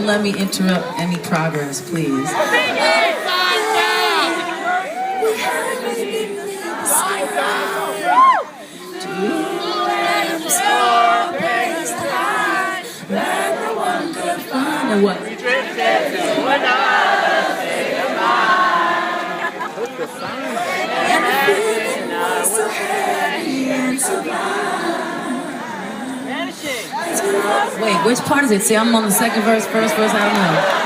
Don't let me interrupt any progress, please. And what? Wait, which part is it? See, I'm on the second verse, first verse, I don't know.